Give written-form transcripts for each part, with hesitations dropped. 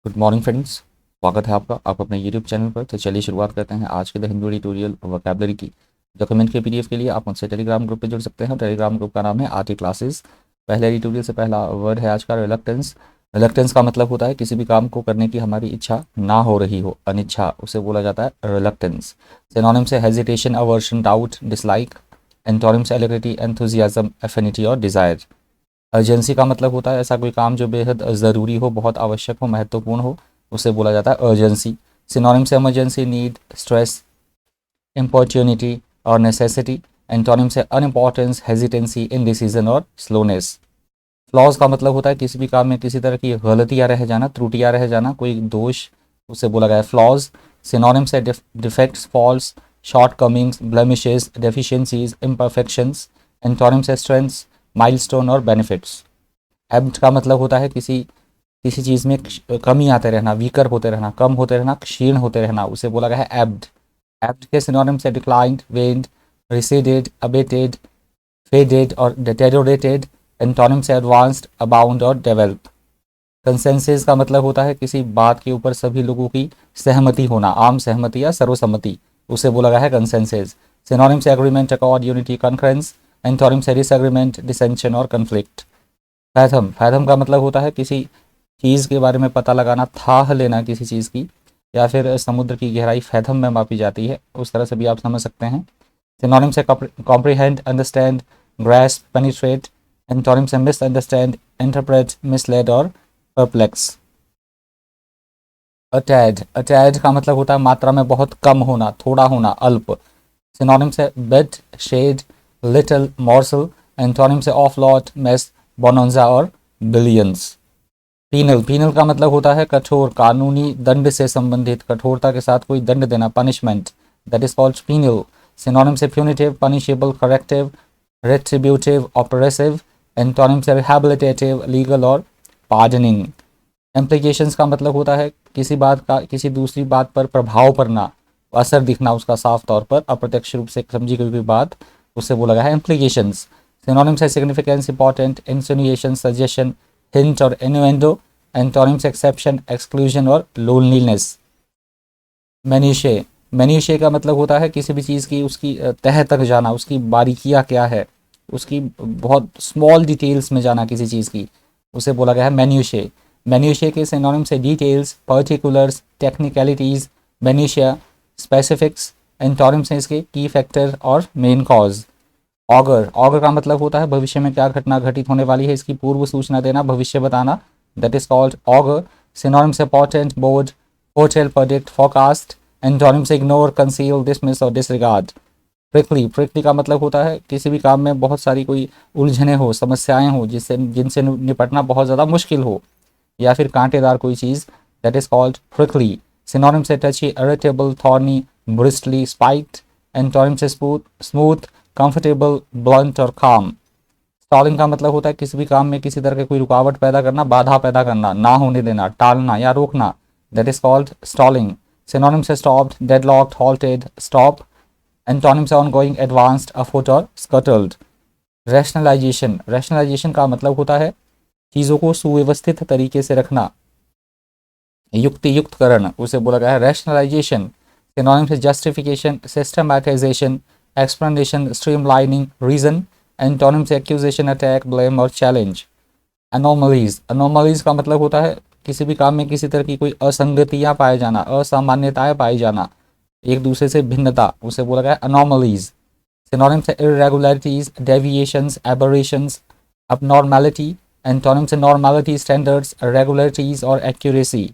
Good morning friends. स्वागत है आपका आप अपने यूट्यूब चैनल पर। तो चलिए शुरुआत करते हैं आज के द हिंदू ट्यूटोरियल वोकैबलरी की। डॉक्यूमेंट के पीडीएफ के लिए आप मुझसे टेलीग्राम ग्रुप पे जुड़ सकते हैं। टेलीग्राम ग्रुप का नाम है आरटी क्लासेस। पहले ट्यूटोरियल से पहला वर्ड है आज का रिलक्टेंस। रिलक्टेंस का मतलब होता है किसी भी काम को करने की हमारी इच्छा ना हो रही हो, अनिच्छा, उसे बोला जाता है रिलक्टेंस। सिनोनिम से hesitation, aversion, doubt, dislike. Antonym से एलिग्रिटी, एंथुजियाज्म, एफिनिटी और डिज़ायर। अर्जेंसी का मतलब होता है ऐसा कोई काम जो बेहद ज़रूरी हो, बहुत आवश्यक हो, महत्वपूर्ण हो, उसे बोला जाता है अर्जेंसी। सिनोनिम से इमरजेंसी, नीड, स्ट्रेस, इम्पॉर्चुनिटी और नेसेसिटी। एंटोनिम से अनइम्पॉर्टेंस, हेजिटेंसी, इनडिसीजन और स्लोनेस। फ्लॉज का मतलब होता है किसी भी काम में किसी तरह की गलतियाँ रह जाना, त्रुटियाँ रह जाना, कोई दोष, उसे बोला गया है फ्लॉज। सिनोनिम से defects, faults, shortcomings, blemishes, deficiencies, imperfections. Antonym से स्ट्रेंथ्स, माइलस्टोन और बेनिफिट्स। एब्ट का मतलब होता है किसी किसी चीज़ में कमी आते रहना, वीकर होते रहना, कम होते रहना, क्षीण होते रहना, उसे बोला गया है एब्ड। एब्ड के सिनोनिम से डिक्लाइंड, वेन्ड, रिसीडेड, अबेटेड, फेडेड और डिटेरियोरेटेड। एंटोनिम से एडवांस्ड, अबाउंड और डेवलप। कंसेंसस का मतलब होता है किसी बात के ऊपर सभी लोगों की सहमति होना, आम सहमति या सर्वसम्मति, उसे बोला गया है कंसेंसस। सिनोनिम से agreement, accord, unity, conference. Antonym से डिसएग्रीमेंट, डिसेंशन और कन्फ्लिक्ट। फैथम, फैथम का मतलब होता है किसी चीज़ के बारे में पता लगाना, थाह लेना किसी चीज़ की, या फिर समुद्र की गहराई फैथम में मापी जाती है, उस तरह से भी आप समझ सकते हैं। सिनोनिम से comprehend, understand, grasp, penetrate. Antonym से मिसअंडरस्टैंड, इंटरप्रेट, मिसलेड और परप्लेक्स। अटैड, अटैड का मतलब होता है मात्रा में बहुत कम होना, थोड़ा होना, अल्प। सिनोनिम से bit, shade, little, morsel. Antonym से ऑफ लॉट, मेस, बोनोंजा और बिलियंस। पीनल, पीनल का मतलब होता है कठोर, कानूनी दंड से संबंधित, कठोरता के साथ कोई दंड देना, punishment, that is called penal. Synonym से punitive, punishable, corrective, retributive, oppressive. Antonym से रिहैबिलिटेटिव, लीगल और पार्डनिंग। इम्प्लीकेशंस का मतलब होता है किसी बात का किसी दूसरी बात पर प्रभाव पड़ना, असर दिखना उसका साफ तौर पर, अप्रत्यक्ष रूप से समझी गई कोई बात, उससे बोला गया है इम्प्लीकेशंस। सिनोनिम से सिग्निफिकेंस, इंपॉर्टेंट, इंसिनुएशन, सजेशन, हिंट और इन्वेंडो। एंटोनिम्स एक्सेप्शन, एक्सक्लूजन और लोनलीनेस। मैन्यूशे, मैन्यूशे का मतलब होता है किसी भी चीज़ की उसकी तह तक जाना, उसकी बारीकियाँ क्या है, उसकी बहुत स्मॉल डिटेल्स में जाना किसी चीज़ की, उसे बोला गया है मैन्यूशे। मैन्यूशे के सिनोनिम से details, particulars, technicalities, minutiae, specifics. Antonyms हैं इसके की फैक्टर और मेन कॉज। ऑगर, ऑगर का मतलब होता है भविष्य में क्या घटना घटित होने वाली है, इसकी पूर्व सूचना देना, भविष्य बताना, that is called augur. Synonym से portent, bode, foretell, predict, forecast. Antonym से इग्नोर, कंसील, डिसमिस और डिसरिगार्ड। प्रिकली, प्रिकली का मतलब होता है किसी भी काम में बहुत सारी कोई उलझने हो, समस्याएं हो, जिनसे निपटना बहुत ज़्यादा मुश्किल हो, या फिर कांटेदार कोई चीज़, that is called prickly. Synonym से touchy, irritable, thorny, bristly, spiked. Antonym से स्मूथ, कंफर्टेबल, ब्लंट और काम। स्टॉलिंग का मतलब होता है किसी भी काम में किसी तरह की कोई रुकावट पैदा करना, बाधा पैदा करना, ना होने देना, टालना या रोकना, that is called stalling. Synonym से स्टॉप्ड, डेडलॉक्ड, हॉल्टेड, स्टॉप। एंटोनिम से ऑनगोइंग, एडवांस्ड, अफुट और स्कटल्ड। रैशनलाइजेशन, रैशनलाइजेशन का मतलब होता है चीज़ों को सुव्यवस्थित तरीके से रखना, युक्ति युक्तकरण, उसे बोला गया है रैशनलाइजेशन। सिनोनिम से justification, systematisation, explanation, streamlining, reason. Antonym से एक्यूजेशन, अटैक, ब्लेम और चैलेंज। अनोमलीज, अनोमलीज का मतलब होता है किसी भी काम में किसी तरह की कोई असंगतियाँ पाए जाना, असामान्यताएं पाई जाना, एक दूसरे से भिन्नता, उसे बोला गया अनोमलीज। सिनोनिम से irregularities, deviations, aberrations, abnormality। Antonym से नॉर्मलिटी, स्टैंडर्ड्स, रेगुलरिटीज और एक्यूरेसी।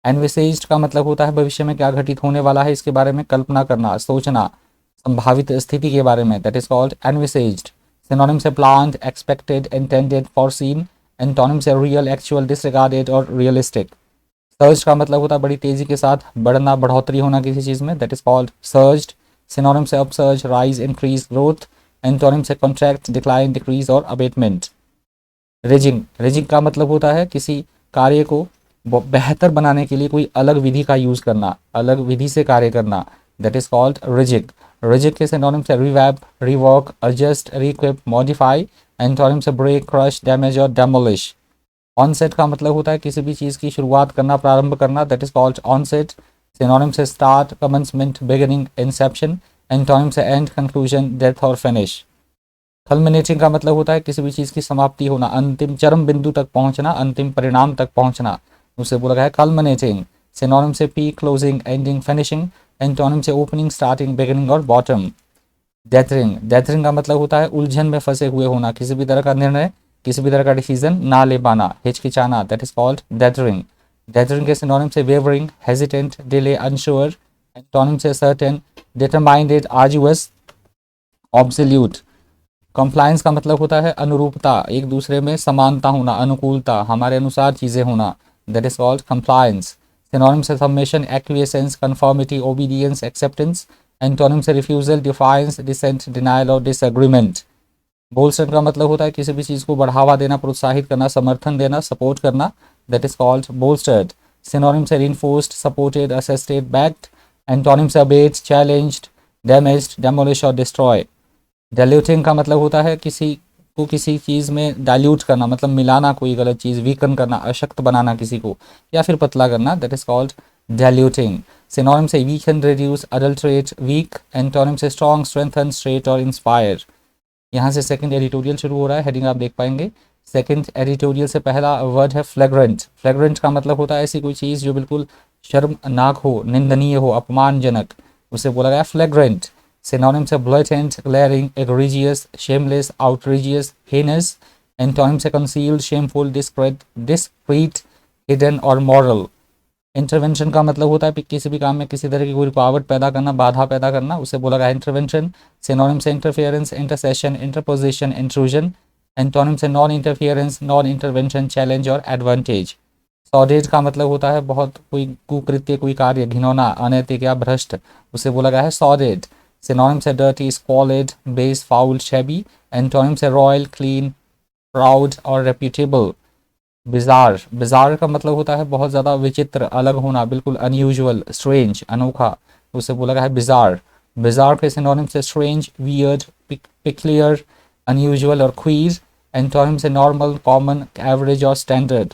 एनविसेज्ड का मतलब होता है भविष्य में क्या घटित होने वाला है इसके बारे में कल्पना करना, सोचना, संभावित स्थिति के बारे में, दैट इज कॉल्ड एनविसेज्ड। सिनोनिम से प्लान्ड, एक्सपेक्टेड, इंटेंडेड, फॉरसीन। एंटोनिम से रियल, एक्चुअल, डिसरिगार्डेड और रियलिस्टिक। सर्ज का मतलब होता है बड़ी तेजी के साथ बढ़ना, बढ़ोतरी होना किसी चीज़ में, that is called surged. Synonym से upsurge, rise, increase, growth. Antonym से कॉन्ट्रैक्ट, डिक्लाइन, डिक्रीज और अबेटमेंट। रिजिंग, रिजिंग का मतलब होता है किसी कार्य को बेहतर बनाने के लिए कोई अलग विधि का यूज़ करना, अलग विधि से कार्य करना, दैट इज कॉल्ड रिजिग। रिजिग के सिनोनिम से रिवैप, रिवर्क, एडजस्ट, रिक्विप, मॉडिफाई। एंटोनिम से ब्रेक, क्रश, डैमेज और डेमोलिश। ऑनसेट का मतलब होता है किसी भी चीज़ की शुरुआत करना, प्रारंभ करना, that is called onset. Synonym से start, commencement, beginning, inception. Antonym से एंड, कंक्लूजन, डेथ और फिनिश। कल्मिनेटिंग का मतलब होता है किसी भी चीज़ की समाप्ति होना, अंतिम चरम बिंदु तक पहुंचना, अंतिम परिणाम तक पहुंचना, उसे बोला गया है कल्मिनेटिंग। सिनोनिम से peak, closing, ending, finishing. Antonym से ओपनिंग, स्टार्टिंग, बिगिनिंग और बॉटम। डेथरिंग, डेथरिंग का मतलब होता है उलझन में फंसे हुए होना, किसी भी तरह का निर्णय, किसी भी तरह का डिसीजन ना ले पाना, हिचकिचाना, दैट इज कॉल्ड डेथरिंग। डेथरिंग के सिनोनिम से wavering, hesitant, delay, unsure. Antonym से सर्टेन, डिटरमाइंडेड, आर्जुअस, ऑब्सोल्यूट। कंप्लायंस का मतलब होता है अनुरूपता, एक दूसरे में समानता होना, अनुकूलता, हमारे अनुसार चीज़ें होना, that is called compliance. Synonym से submission, acquiescence, conformity, obedience, acceptance. Antonym से रिफ्यूजल, डिफायंस, डिसेंट, डिनायल और डिसएग्रीमेंट। बोल्स्टर का मतलब होता है किसी भी चीज़ को बढ़ावा देना, प्रोत्साहित करना, समर्थन देना, सपोर्ट करना, दैट इज कॉल्ड बोल्स्टर्ड। सिनोनिम से reinforced, supported, assisted, backed. Antonym से अबेट, चैलेंज्ड, डैमेज्ड, डेमोलिश और डिस्ट्रॉय। डाइल्यूटिंग का मतलब होता है किसी को किसी चीज़ में डाइल्यूट करना, मतलब मिलाना कोई गलत चीज़, वीकन करना, अशक्त बनाना किसी को, या फिर पतला करना, that is called diluting. Synonym से वीकन, रिड्यूस, अडल्ट्रेट, वीक। एंटोनिम से स्ट्रॉन्ग, स्ट्रेंथन, स्ट्रेट और इंस्पायर। यहाँ से सेकंड एडिटोरियल शुरू हो रहा है, हेडिंग आप देख पाएंगे। सेकंड एडिटोरियल से पहला वर्ड है फ्लैग्रेंट। फ्लैग्रेंट का मतलब होता है ऐसी कोई चीज़ जो बिल्कुल शर्मनाक हो, निंदनीय हो, अपमानजनक, उसे बोला गया फ्लैग्रेंट। सिनोनिम से blatant, glaring, egregious, shameless, outrageous, heinous. Antonym से कंसील्ड, शेमफुल, डिस्क्रीट, हिडन और मॉरल। इंटरवेंशन का मतलब होता है कि किसी भी काम में किसी तरह की कोई रुकावट पैदा करना, बाधा पैदा करना, उसे बोला गया इंटरवेंशन। सिनोनिम से interference, intercession, interposition, intrusion. Antonym से non interference, non intervention, challenge और एडवांटेज। सॉडेज का मतलब होता है बहुत कोई कुकृत्य, कोई कार्य घिनौना, अनैतिक या भ्रष्ट, उसे बोला गया है सॉडेड। सिनोनिम से dirty, squalid, base, foul, shabby. Antonym से रॉयल, क्लीन, प्राउड और रेप्यूटेबल। बिजार, बिजार का मतलब होता है बहुत ज़्यादा विचित्र, अलग होना, बिल्कुल अनयूजुअल, स्ट्रेंज, अनोखा, उसे बोला गया है बिजार। बिजार के सिनोनिम से स्ट्रेंज, वियर्ड, पिक्लियर, अनयूजुअल और क्वीर। एंटोनिम से नॉर्मल, कॉमन, एवरेज और स्टैंडर्ड।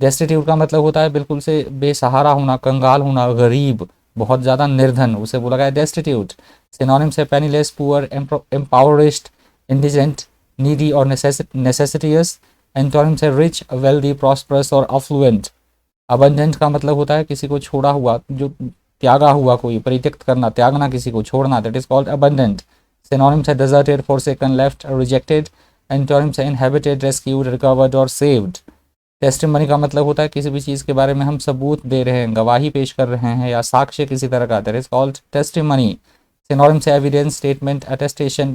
डेस्टिट्यूट का मतलब होता है बिल्कुल से बेसहारा होना, कंगाल होना, गरीब, बहुत ज़्यादा निर्धन, उसे बोला गया है डेस्टिट्यूट। सिनोनिम से पेनीलेस, पुअर, एम्पावरिश्ड, इंडिजेंट, नीडी और नेसेसिटियस। एंटोनिम से रिच, वेल्दी, प्रॉस्परस और अफ्लुएंट। अबंडेंट का मतलब होता है किसी को छोड़ा हुआ, जो त्यागा हुआ, कोई परित्यक्त करना, त्यागना, किसी को छोड़ना, that is called abandoned. Synonym से deserted, forsaken, left, rejected. Antonym से इनहेबिटेड, रेस्क्यूड, रिकवर्ड और सेव्ड। टेस्टिमनी का मतलब होता है किसी भी चीज़ के बारे में हम सबूत दे रहे हैं, गवाही पेश कर रहे हैं या साक्ष्य किसी तरह का, that is called testimony. Synonym से evidence, statement, attestation,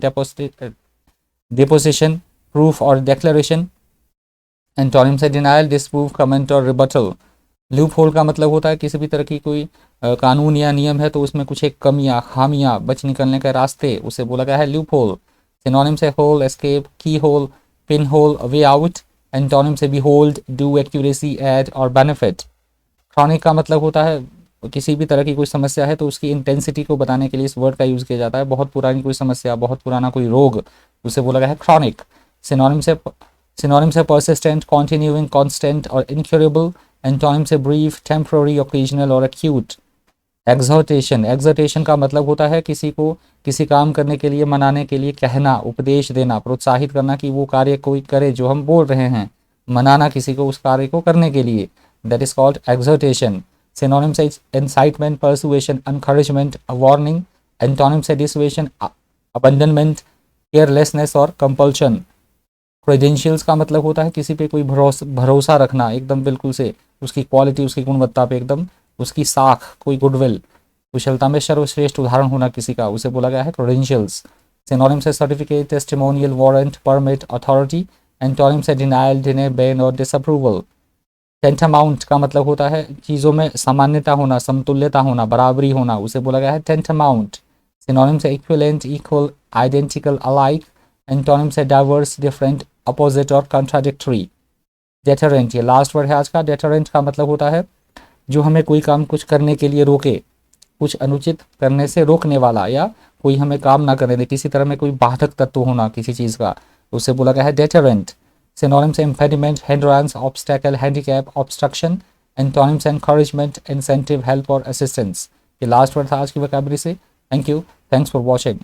deposition, proof और डिक्लेरेशन। एंटोनिम से डिनायल, डिसप्रूव, कमेंट और रिबटल। लूप होल का मतलब होता है किसी भी तरह की कोई कानून या नियम है तो उसमें कुछ एक कमियां, खामियां, बच निकलने के रास्ते, उसे बोला गया है लूप होल। सिनोनिम से hole, escape, keyhole, pinhole, way out. Antonym से बिहोल्ड, डू, एक्यूरेसी, एड और बेनिफिट। क्रॉनिक का मतलब होता है किसी भी तरह की कोई समस्या है तो उसकी इंटेंसिटी को बताने के लिए इस वर्ड का यूज़ किया जाता है। बहुत पुरानी कोई समस्या, बहुत पुराना कोई रोग, उसे बोला गया है क्रॉनिक। सिनोनिम से परसिस्टेंट, कॉन्टिन्यूइंग, कॉन्स्टेंट और इनक्यूरेबल। एंटोनिम से ब्रीफ, टेम्पररी, ओकेजनल और एक्यूट। एग्जर्टेशन, एग्जर्टेशन का मतलब होता है किसी को किसी काम करने के लिए, मनाने के लिए कहना, उपदेश देना, प्रोत्साहित करना कि वो कार्य कोई करे जो हम बोल रहे हैं, मनाना किसी को उस कार्य को करने के लिए, दैट इज कॉल्ड एग्जर्टेशन। सिनोनिम से incitement, persuasion, encouragement, warning. Antonym से डिसुएशन, अबंडनमेंट, केयरलेसनेस और कंपल्शन। क्रेडेंशियल्स का मतलब होता है किसी पे कोई भरोसा रखना, एकदम बिल्कुल से उसकी क्वालिटी, उसकी गुणवत्ता पे एकदम, उसकी साख, कोई गुडविल, कुशलता में सर्वश्रेष्ठ उदाहरण होना किसी का, उसे बोला गया है क्रेडेंशियल्स। सिनोनिम से certificate, testimonial, warrant, permit, authority. Antonym से डिनायल, डिने, बैन और डिसअप्रूवल। टेंटामाउंट का मतलब होता है चीज़ों में सामान्यता होना, समतुल्यता होना, बराबरी होना, उसे बोला गया है टेंटामाउंट। सिनोनिम से equivalent, equal, identical, alike. Antonym से डाइवर्स, डिफरेंट, अपोजिट और कॉन्ट्राडिक्टरी। डेटरेंट, ये लास्ट वर्ड है आज का। डेटरेंट का मतलब होता है जो हमें कोई काम कुछ करने के लिए रोके, कुछ अनुचित करने से रोकने वाला, या कोई हमें काम ना करने दे, किसी तरह में कोई बाधक तत्व होना किसी चीज़ का, उसे बोला गया है deterrent. Synonyms impediment, hindrance, obstacle, handicap, obstruction. Antonyms encouragement, incentive, help और असिस्टेंस. ये लास्ट वर्ड था आज की वोकैबुलरी से. Thank you. Thanks for watching.